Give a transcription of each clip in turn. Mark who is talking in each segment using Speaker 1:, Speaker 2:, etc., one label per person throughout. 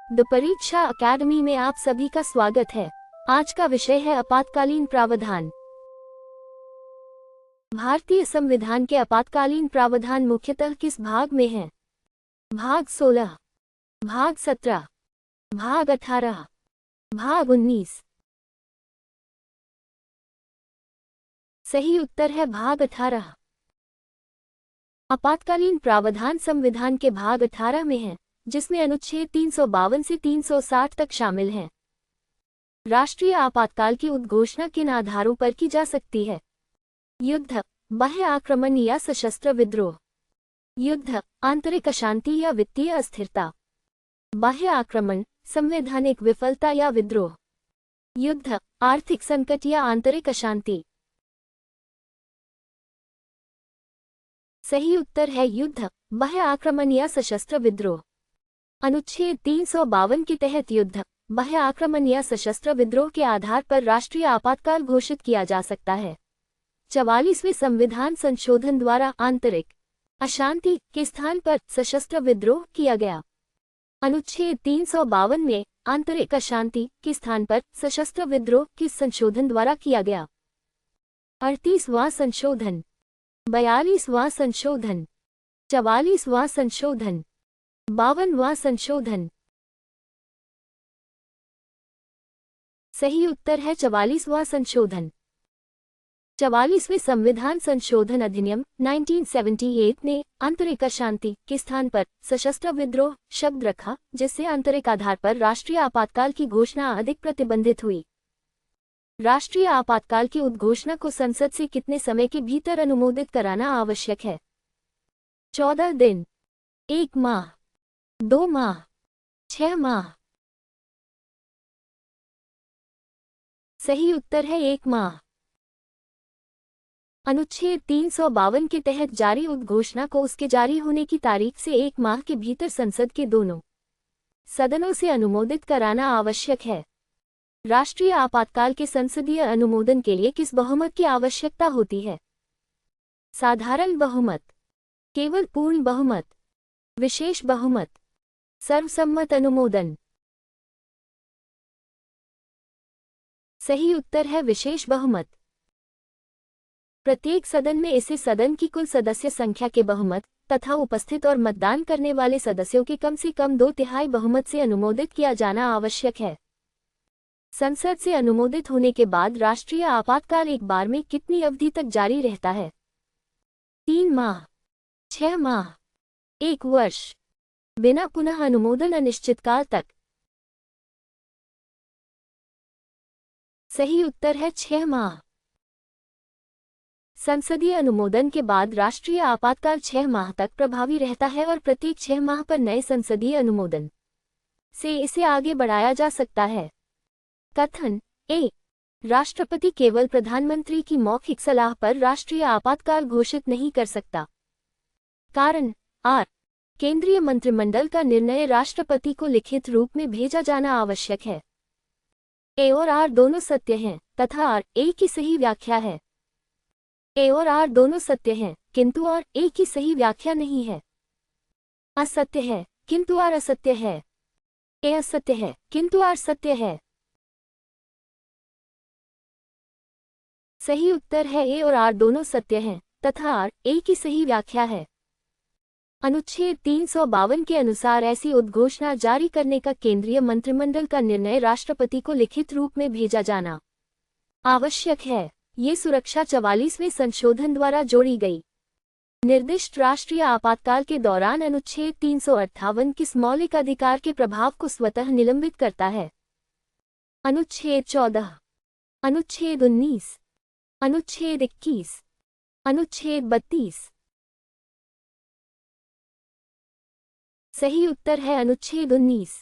Speaker 1: The परीक्षा academy में आप सभी का स्वागत है। आज का विषय है आपातकालीन प्रावधान। भारतीय संविधान के आपातकालीन प्रावधान मुख्यतः किस भाग में हैं? भाग 16, भाग 17, भाग 18, भाग 19। सही उत्तर है भाग 18। आपातकालीन प्रावधान संविधान के भाग 18 में है, जिसमें अनुच्छेद 352 से 360 तक शामिल हैं। राष्ट्रीय आपातकाल की उद्घोषणा किन आधारों पर की जा सकती है? युद्ध, बाह्य आक्रमण या सशस्त्र विद्रोह। युद्ध, आंतरिक अशांति या वित्तीय अस्थिरता। बाह्य आक्रमण, संवैधानिक विफलता या विद्रोह। युद्ध, आर्थिक संकट या आंतरिक अशांति। सही उत्तर है युद्ध, बाह्य आक्रमण या सशस्त्र विद्रोह। अनुच्छेद 352 के तहत युद्ध, बाह्य आक्रमण या सशस्त्र विद्रोह के आधार पर राष्ट्रीय आपातकाल घोषित किया जा सकता है। 44वें संविधान संशोधन द्वारा आंतरिक अशांति के स्थान पर सशस्त्र विद्रोह किया गया। अनुच्छेद 352 में आंतरिक अशांति के स्थान पर सशस्त्र विद्रोह किस संशोधन द्वारा किया गया? 38वां संशोधन, 42वां संशोधन, 44वां संशोधन, 52वां संशोधन। सही उत्तर है 44वां संशोधन। 44वें संविधान संशोधन अधिनियम 1978 ने आंतरिक अशांति के स्थान पर सशस्त्र विद्रोह शब्द रखा, जिससे आंतरिक आधार पर राष्ट्रीय आपातकाल की घोषणा अधिक प्रतिबंधित हुई। राष्ट्रीय आपातकाल की उद्घोषणा को संसद से कितने समय के भीतर अनुमोदित कराना आवश्यक है? 14 दिन, 1 माह, 2 माह, 6 माह। सही उत्तर है 1 माह। अनुच्छेद 352 के तहत जारी उद्घोषणा को उसके जारी होने की तारीख से 1 माह के भीतर संसद के दोनों सदनों से अनुमोदित कराना आवश्यक है। राष्ट्रीय आपातकाल के संसदीय अनुमोदन के लिए किस बहुमत की आवश्यकता होती है? साधारण बहुमत, केवल पूर्ण बहुमत, विशेष बहुमत, सर्वसम्मत अनुमोदन। सही उत्तर है विशेष बहुमत। प्रत्येक सदन में इसे सदन की कुल सदस्य संख्या के बहुमत तथा उपस्थित और मतदान करने वाले सदस्यों के कम से कम 2/3 बहुमत से अनुमोदित किया जाना आवश्यक है। संसद से अनुमोदित होने के बाद राष्ट्रीय आपातकाल एक बार में कितनी अवधि तक जारी रहता है? 3 माह, 6 माह, 1 वर्ष, बिना पुनः अनुमोदन अनिश्चितकाल तक। सही उत्तर है 6 माह। संसदीय अनुमोदन के बाद राष्ट्रीय आपातकाल 6 माह तक प्रभावी रहता है और प्रत्येक 6 माह पर नए संसदीय अनुमोदन से इसे आगे बढ़ाया जा सकता है। कथन ए, राष्ट्रपति केवल प्रधानमंत्री की मौखिक सलाह पर राष्ट्रीय आपातकाल घोषित नहीं कर सकता। कारण आर, केंद्रीय मंत्रिमंडल का निर्णय राष्ट्रपति को लिखित रूप में भेजा जाना आवश्यक है। ए और आर दोनों सत्य हैं तथा आर ए की सही व्याख्या है। ए और आर दोनों सत्य हैं, किंतु आर ए की सही व्याख्या नहीं है। असत्य है किंतु आर असत्य है। ए असत्य है किंतु आर सत्य है। सही उत्तर है ए और आर दोनों सत्य हैं तथा आर ए की सही व्याख्या है। अनुच्छेद 352 के अनुसार ऐसी उद्घोषणा जारी करने का केंद्रीय मंत्रिमंडल का निर्णय राष्ट्रपति को लिखित रूप में भेजा जाना आवश्यक है। ये सुरक्षा 44वें संशोधन द्वारा जोड़ी गई। निर्दिष्ट राष्ट्रीय आपातकाल के दौरान अनुच्छेद 358 किस मौलिक अधिकार के प्रभाव को स्वतः निलंबित करता है? अनुच्छेद 14, अनुच्छेद 19, अनुच्छेद 21, अनुच्छेद 32। सही उत्तर है अनुच्छेद 19।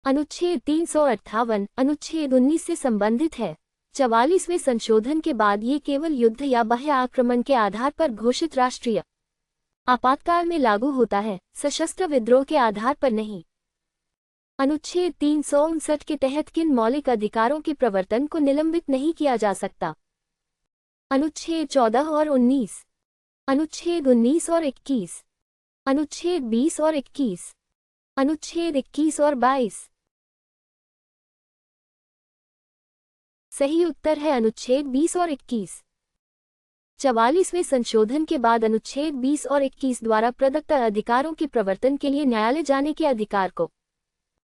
Speaker 1: अनुच्छेद 358 अनुच्छेद 19 से संबंधित है। 44वें संशोधन के बाद ये केवल युद्ध या बाह्य आक्रमण के आधार पर घोषित राष्ट्रीय आपातकाल में लागू होता है, सशस्त्र विद्रोह के आधार पर नहीं। अनुच्छेद 359 के तहत किन मौलिक अधिकारों के प्रवर्तन को निलंबित नहीं किया जा सकता? अनुच्छेद 14 और 19, अनुच्छेद 19 और 21, अनुच्छेद 20 और 21, अनुच्छेद 21 और 22। सही उत्तर है अनुच्छेद 20 और 21। 44वें संशोधन के बाद अनुच्छेद 20 और 21 द्वारा प्रदत्त अधिकारों के प्रवर्तन के लिए न्यायालय जाने के अधिकार को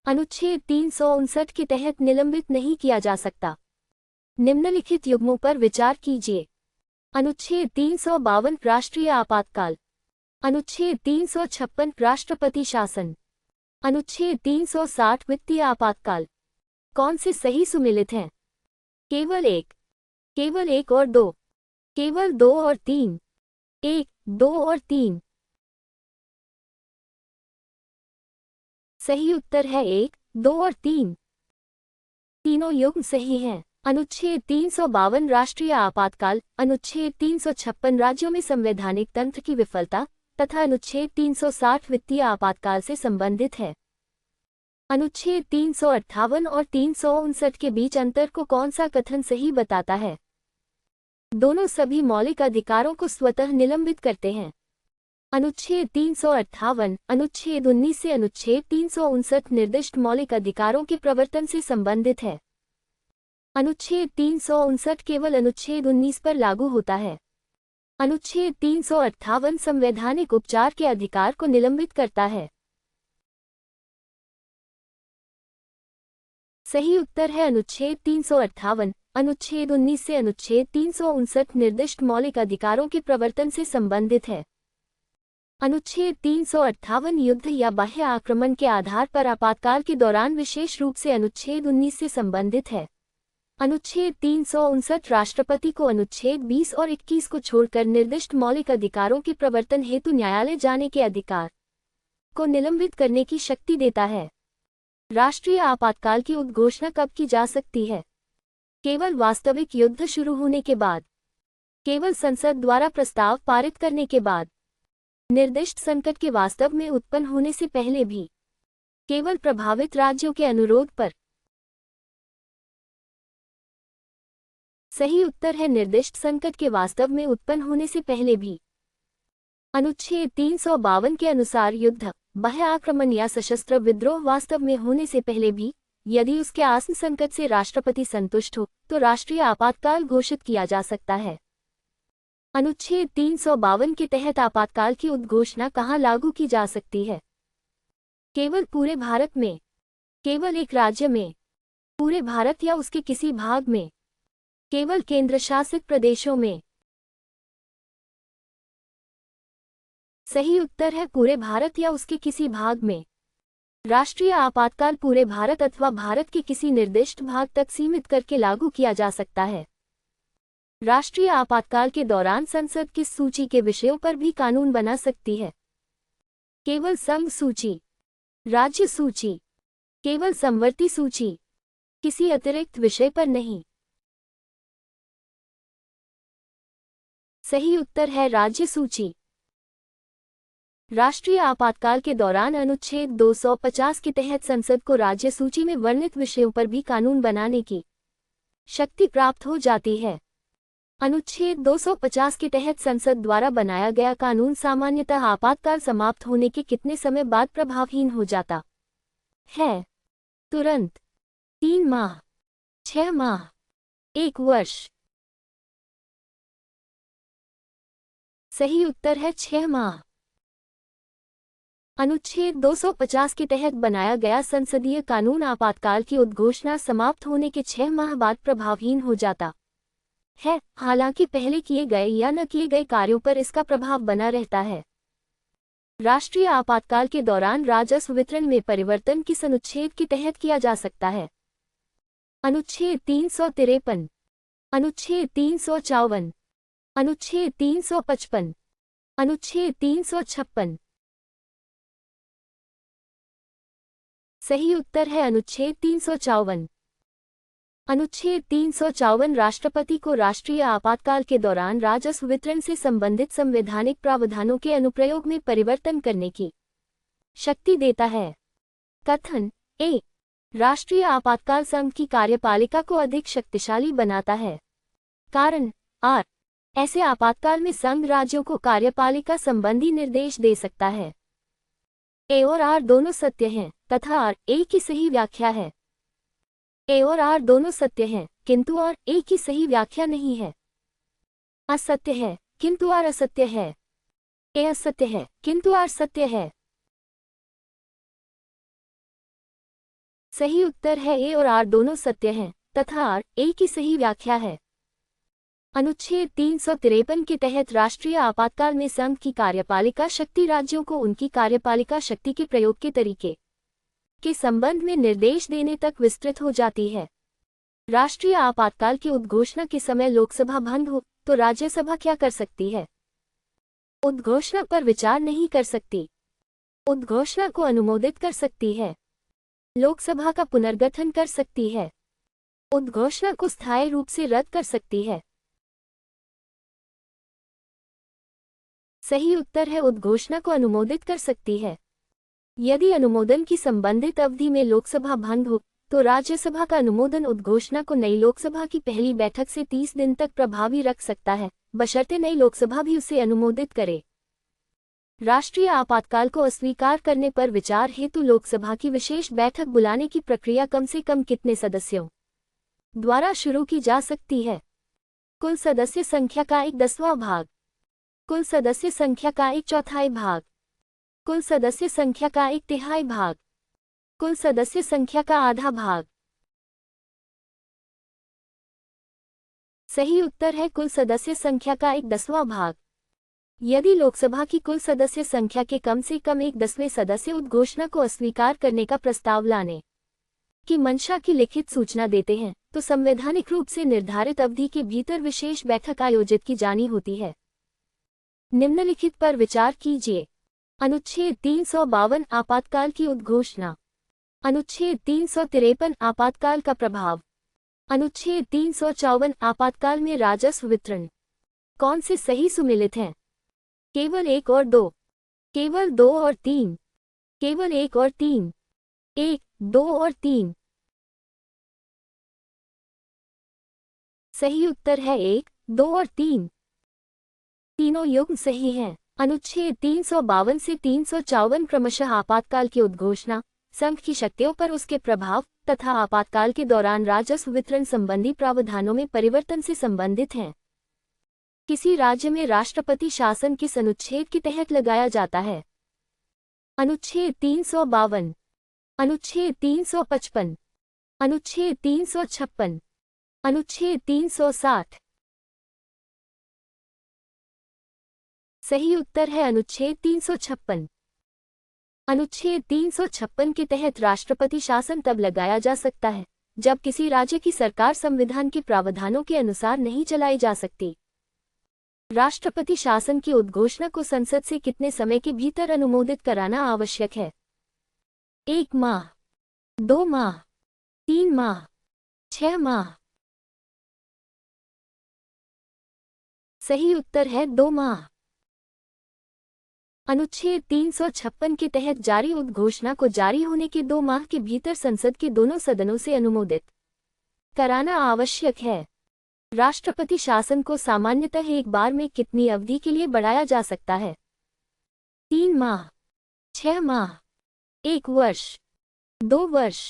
Speaker 1: अनुच्छेद 359 के तहत निलंबित नहीं किया जा सकता। निम्नलिखित युग्मों पर विचार कीजिए। अनुच्छेद 352 राष्ट्रीय आपातकाल, अनुच्छेद 356 राष्ट्रपति शासन, अनुच्छेद 360 वित्तीय आपातकाल। कौन से सही सुमेलित हैं? केवल एक और दो, केवल 2 और 3, 1, 2 और 3। सही उत्तर है 1, 2 और 3। तीनों युग्म सही हैं। अनुच्छेद 352 राष्ट्रीय आपातकाल, अनुच्छेद 356 राज्यों में संवैधानिक तंत्र की विफलता तथा अनुच्छेद 360 वित्तीय आपातकाल से संबंधित है। अनुच्छेद 358 और 359 के बीच अंतर को कौन सा कथन सही बताता है? दोनों सभी मौलिक अधिकारों को स्वतः निलंबित करते हैं। अनुच्छेद 358 अनुच्छेद 19 से अनुच्छेद 359 निर्दिष्ट मौलिक अधिकारों के प्रवर्तन से संबंधित है। अनुच्छेद 359 केवल अनुच्छेद 19 पर लागू होता है। अनुच्छेद 358 संवैधानिक उपचार के अधिकार को निलंबित करता है। सही उत्तर है अनुच्छेद 358। अनुच्छेद 19 से अनुच्छेद 359 निर्दिष्ट मौलिक अधिकारों के प्रवर्तन से संबंधित है। अनुच्छेद 358 युद्ध या बाह्य आक्रमण के आधार पर आपातकाल के दौरान विशेष रूप से अनुच्छेद 19 से संबंधित है। अनुच्छेद 359 राष्ट्रपति को अनुच्छेद 20 और 21 को छोड़कर निर्दिष्ट मौलिक अधिकारों के प्रवर्तन हेतु न्यायालय जाने के अधिकार को निलंबित करने की शक्ति देता है। राष्ट्रीय आपातकाल की उद्घोषणा कब की जा सकती है? केवल वास्तविक युद्ध शुरू होने के बाद, केवल संसद द्वारा प्रस्ताव पारित करने के बाद, निर्दिष्ट संकट के वास्तव में उत्पन्न होने से पहले भी, केवल प्रभावित राज्यों के अनुरोध पर। सही उत्तर है निर्दिष्ट संकट के वास्तव में उत्पन्न होने से पहले भी। अनुच्छेद 352 के अनुसार युद्ध, बाह्य आक्रमण या सशस्त्र विद्रोह वास्तव में होने से पहले भी, यदि उसके आसन संकट से राष्ट्रपति संतुष्ट हो, तो राष्ट्रीय आपातकाल घोषित किया जा सकता है। अनुच्छेद 352 के तहत आपातकाल की उद्घोषणा कहाँ लागू की जा सकती है? केवल पूरे भारत में, केवल एक राज्य में, पूरे भारत या उसके किसी भाग में, केवल केंद्रशासित प्रदेशों में। सही उत्तर है पूरे भारत या उसके किसी भाग में। राष्ट्रीय आपातकाल पूरे भारत अथवा भारत के किसी निर्दिष्ट भाग तक सीमित करके लागू किया जा सकता है। राष्ट्रीय आपातकाल के दौरान संसद किस सूची के विषयों पर भी कानून बना सकती है? केवल संघ सूची, राज्य सूची, केवल समवर्ती सूची, किसी अतिरिक्त विषय पर नहीं। सही उत्तर है राज्य सूची। राष्ट्रीय आपातकाल के दौरान अनुच्छेद 250 के तहत संसद को राज्य सूची में वर्णित विषयों पर भी कानून बनाने की शक्ति प्राप्त हो जाती है। अनुच्छेद 250 के तहत संसद द्वारा बनाया गया कानून सामान्यतः आपातकाल समाप्त होने के कितने समय बाद प्रभावहीन हो जाता है? तुरंत, 3 माह, 6 माह, 1 वर्ष। सही उत्तर है 6 माह। अनुच्छेद 250 के तहत बनाया गया संसदीय कानून आपातकाल की उद्घोषणा समाप्त होने के 6 माह बाद प्रभावहीन हो जाता है, हालांकि पहले किए गए या न किए गए कार्यों पर इसका प्रभाव बना रहता है। राष्ट्रीय आपातकाल के दौरान राजस्व वितरण में परिवर्तन किस अनुच्छेद के तहत किया जा सकता है? अनुच्छेद 353, अनुच्छेद 354, अनुच्छेद 355, अनुच्छेद 356। सही उत्तर है अनुच्छेद 354। अनुच्छेद 354 राष्ट्रपति को राष्ट्रीय आपातकाल के दौरान राजस्व वितरण से संबंधित संवैधानिक प्रावधानों के अनुप्रयोग में परिवर्तन करने की शक्ति देता है। कथन ए, राष्ट्रीय आपातकाल संघ की कार्यपालिका को अधिक शक्तिशाली बनाता है। कारण आर, ऐसे आपातकाल में संघ राज्यों को कार्यपालिका संबंधी निर्देश दे सकता है। ए और आर दोनों सत्य हैं तथा आर ए की सही व्याख्या है। ए और आर दोनों सत्य हैं किंतु आर ए की सही व्याख्या नहीं है। असत्य है किंतु आर असत्य है। ए असत्य है किंतु आर सत्य है। सही उत्तर है ए और आर दोनों सत्य हैं तथा आर ए की सही व्याख्या है। अनुच्छेद 353 के तहत राष्ट्रीय आपातकाल में संघ की कार्यपालिका शक्ति राज्यों को उनकी कार्यपालिका शक्ति के प्रयोग के तरीके के संबंध में निर्देश देने तक विस्तृत हो जाती है। राष्ट्रीय आपातकाल की उद्घोषणा के समय लोकसभा बंद हो तो राज्यसभा क्या कर सकती है? उद्घोषणा पर विचार नहीं कर सकती। उद्घोषणा को अनुमोदित कर सकती है। लोकसभा का पुनर्गठन कर सकती है। उद्घोषणा को स्थायी रूप से रद्द कर सकती है। सही उत्तर है उद्घोषणा को अनुमोदित कर सकती है। यदि अनुमोदन की संबंधित अवधि में लोकसभा बंद हो तो राज्यसभा का अनुमोदन उद्घोषणा को नई लोकसभा की पहली बैठक से 30 दिन तक प्रभावी रख सकता है, बशर्ते नई लोकसभा भी उसे अनुमोदित करे। राष्ट्रीय आपातकाल को अस्वीकार करने पर विचार हेतु लोकसभा की विशेष बैठक बुलाने की प्रक्रिया कम से कम कितने सदस्यों द्वारा शुरू की जा सकती है? कुल सदस्य संख्या का 1/10वां भाग, कुल सदस्य संख्या का 1/4 भाग, कुल सदस्य संख्या का 1/3 भाग, कुल सदस्य संख्या का आधा भाग। सही उत्तर है कुल सदस्य संख्या का 1/10वां भाग। यदि लोकसभा की कुल सदस्य संख्या के कम से कम 1/10वें सदस्य उद्घोषणा को अस्वीकार करने का प्रस्ताव लाने की मंशा की लिखित सूचना देते हैं तो संवैधानिक रूप से निर्धारित अवधि के भीतर विशेष बैठक आयोजित की जानी होती है। निम्नलिखित पर विचार कीजिए। अनुच्छेद 352 आपातकाल की उद्घोषणा। अनुच्छेद 353 आपातकाल का प्रभाव। अनुच्छेद 354 आपातकाल में राजस्व वितरण। कौन से सही सुमेलित हैं? केवल 1 और 2, केवल 2 और 3, केवल 1 और 3, 1, 2 और 3। सही उत्तर है 1, 2 और 3। तीनों युग्म सही हैं। अनुच्छेद 352 से 354 क्रमशः आपातकाल की उद्घोषणा, संघ की शक्तियों पर उसके प्रभाव तथा आपातकाल के दौरान राजस्व वितरण संबंधी प्रावधानों में परिवर्तन से संबंधित हैं। किसी राज्य में राष्ट्रपति शासन किस अनुच्छेद के तहत लगाया जाता है? अनुच्छेद 352, अनुच्छेद 355, अनुच्छेद 356, अनुच्छेद 360। सही उत्तर है अनुच्छेद 356। अनुच्छेद 356 के तहत राष्ट्रपति शासन तब लगाया जा सकता है जब किसी राज्य की सरकार संविधान के प्रावधानों के अनुसार नहीं चलाई जा सकती। राष्ट्रपति शासन की उद्घोषणा को संसद से कितने समय के भीतर अनुमोदित कराना आवश्यक है? 1 माह, 2 माह, 3 माह, 6 माह। सही उत्तर है 2 माह। अनुच्छेद 356 के तहत जारी उद्घोषणा को जारी होने के 2 माह के भीतर संसद के दोनों सदनों से अनुमोदित कराना आवश्यक है। राष्ट्रपति शासन को सामान्यतः एक बार में कितनी अवधि के लिए बढ़ाया जा सकता है? 3 माह, 6 माह, 1 वर्ष, 2 वर्ष।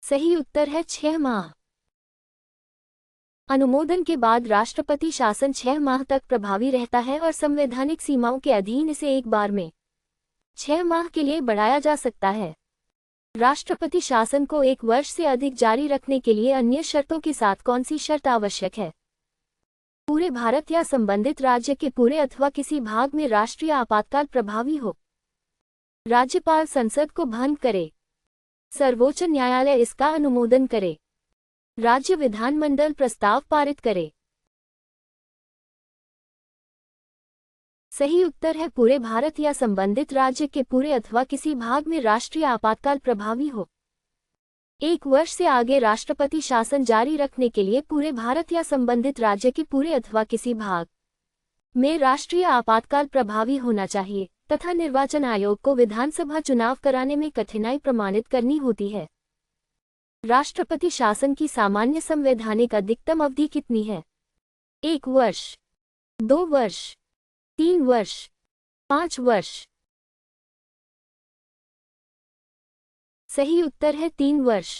Speaker 1: सही उत्तर है 6 माह। अनुमोदन के बाद राष्ट्रपति शासन 6 माह तक प्रभावी रहता है और संवैधानिक सीमाओं के अधीन इसे एक बार में 6 माह के लिए बढ़ाया जा सकता है। राष्ट्रपति शासन को 1 वर्ष से अधिक जारी रखने के लिए अन्य शर्तों के साथ कौन सी शर्त आवश्यक है? पूरे भारत या संबंधित राज्य के पूरे अथवा किसी भाग में राष्ट्रीय आपातकाल प्रभावी हो। राज्यपाल संसद को भंग करे। सर्वोच्च न्यायालय इसका अनुमोदन करे। राज्य विधानमंडल प्रस्ताव पारित करे। सही उत्तर है पूरे भारत या संबंधित राज्य के पूरे अथवा किसी भाग में राष्ट्रीय आपातकाल प्रभावी हो। 1 वर्ष से आगे राष्ट्रपति शासन जारी रखने के लिए पूरे भारत या संबंधित राज्य के पूरे अथवा किसी भाग में राष्ट्रीय आपातकाल प्रभावी होना चाहिए तथा निर्वाचन आयोग को विधानसभा चुनाव कराने में कठिनाई प्रमाणित करनी होती है। राष्ट्रपति शासन की सामान्य संवैधानिक अधिकतम अवधि कितनी है? 1 वर्ष, 2 वर्ष, 3 वर्ष, 5 वर्ष। सही उत्तर है 3 वर्ष।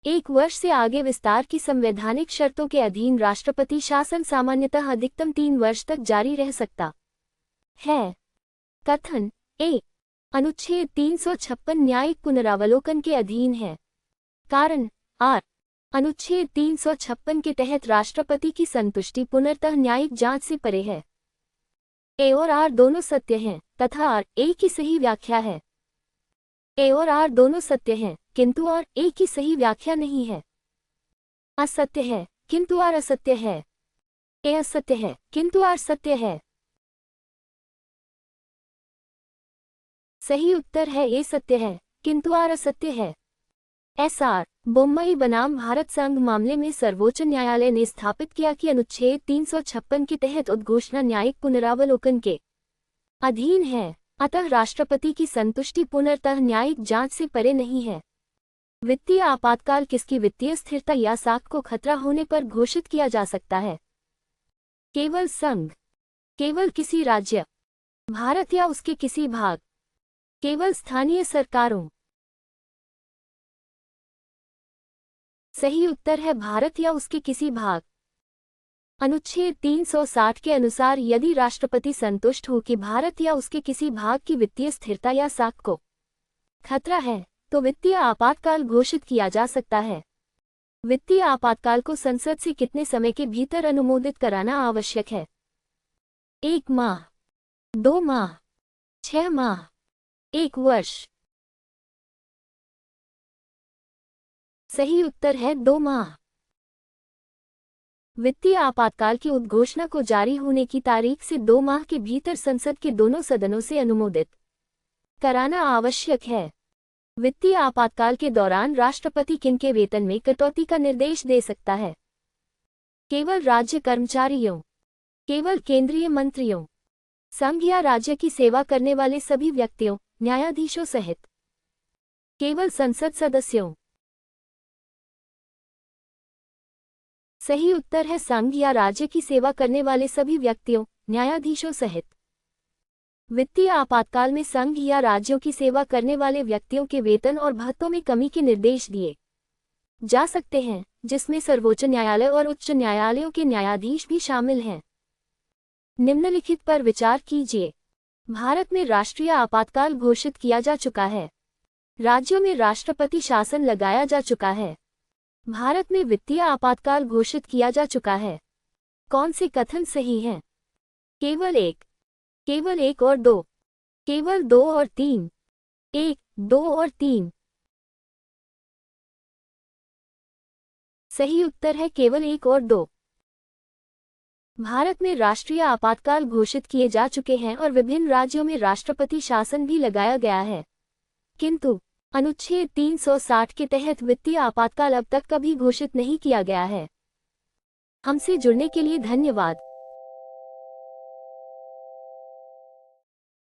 Speaker 1: 1 वर्ष से आगे विस्तार की संवैधानिक शर्तों के अधीन राष्ट्रपति शासन सामान्यतः अधिकतम 3 वर्ष तक जारी रह सकता है। कथन ए अनुच्छेद 356 न्यायिक पुनरावलोकन के अधीन है। कारण आर अनुच्छेद 356 के तहत राष्ट्रपति की संतुष्टि पुनर्तः न्यायिक जांच से परे है। ए और आर दोनों सत्य हैं तथा आर ए की सही व्याख्या है। ए और आर दोनों सत्य हैं किंतु आर ए की सही व्याख्या नहीं है। असत्य है किंतु आर असत्य है। ए असत्य है किंतु आर सत्य है। सही उत्तर है ए सत्य है किंतु आर असत्य है। एसआर बोम्मई बनाम भारत संघ मामले में सर्वोच्च न्यायालय ने स्थापित किया कि अनुच्छेद 356 के तहत उद्घोषणा न्यायिक पुनरावलोकन के अधीन है, अतः राष्ट्रपति की संतुष्टि पुनर्तः न्यायिक जांच से परे नहीं है। वित्तीय आपातकाल किसकी वित्तीय स्थिरता या साख को खतरा होने पर घोषित किया जा सकता है? केवल संघ, केवल किसी राज्य, भारत या उसके किसी भाग, केवल स्थानीय सरकारों। सही उत्तर है भारत या उसके किसी भाग। अनुच्छेद 360 के अनुसार यदि राष्ट्रपति संतुष्ट हो कि भारत या उसके किसी भाग की वित्तीय स्थिरता या साख को खतरा है तो वित्तीय आपातकाल घोषित किया जा सकता है। वित्तीय आपातकाल को संसद से कितने समय के भीतर अनुमोदित कराना आवश्यक है? 1 माह, 2 माह, 6 माह, 1 वर्ष। सही उत्तर है 2 माह। वित्तीय आपातकाल की उद्घोषणा को जारी होने की तारीख से 2 माह के भीतर संसद के दोनों सदनों से अनुमोदित कराना आवश्यक है। वित्तीय आपातकाल के दौरान राष्ट्रपति किनके वेतन में कटौती का निर्देश दे सकता है? केवल राज्य कर्मचारियों, केवल केंद्रीय मंत्रियों, संघ या राज्य की सेवा करने वाले सभी व्यक्तियों, न्यायाधीशों सहित, केवल संसद सदस्यों। सही उत्तर है संघ या राज्य की सेवा करने वाले सभी व्यक्तियों, न्यायाधीशों सहित। वित्तीय आपातकाल में संघ या राज्यों की सेवा करने वाले व्यक्तियों के वेतन और भत्तों में कमी के निर्देश दिए जा सकते हैं, जिसमें सर्वोच्च न्यायालय और उच्च न्यायालयों के न्यायाधीश भी शामिल हैं। निम्नलिखित पर विचार कीजिए। भारत में राष्ट्रीय आपातकाल घोषित किया जा चुका है। राज्यों में राष्ट्रपति शासन लगाया जा चुका है। भारत में वित्तीय आपातकाल घोषित किया जा चुका है। कौन से कथन सही हैं? केवल एक, केवल 1 और 2, केवल 2 और 3, 1, 2 और 3। सही उत्तर है केवल 1 और 2। भारत में राष्ट्रीय आपातकाल घोषित किए जा चुके हैं और विभिन्न राज्यों में राष्ट्रपति शासन भी लगाया गया है, किंतु अनुच्छेद 360 के तहत वित्तीय आपातकाल अब तक कभी घोषित नहीं किया गया है। हमसे जुड़ने के लिए धन्यवाद।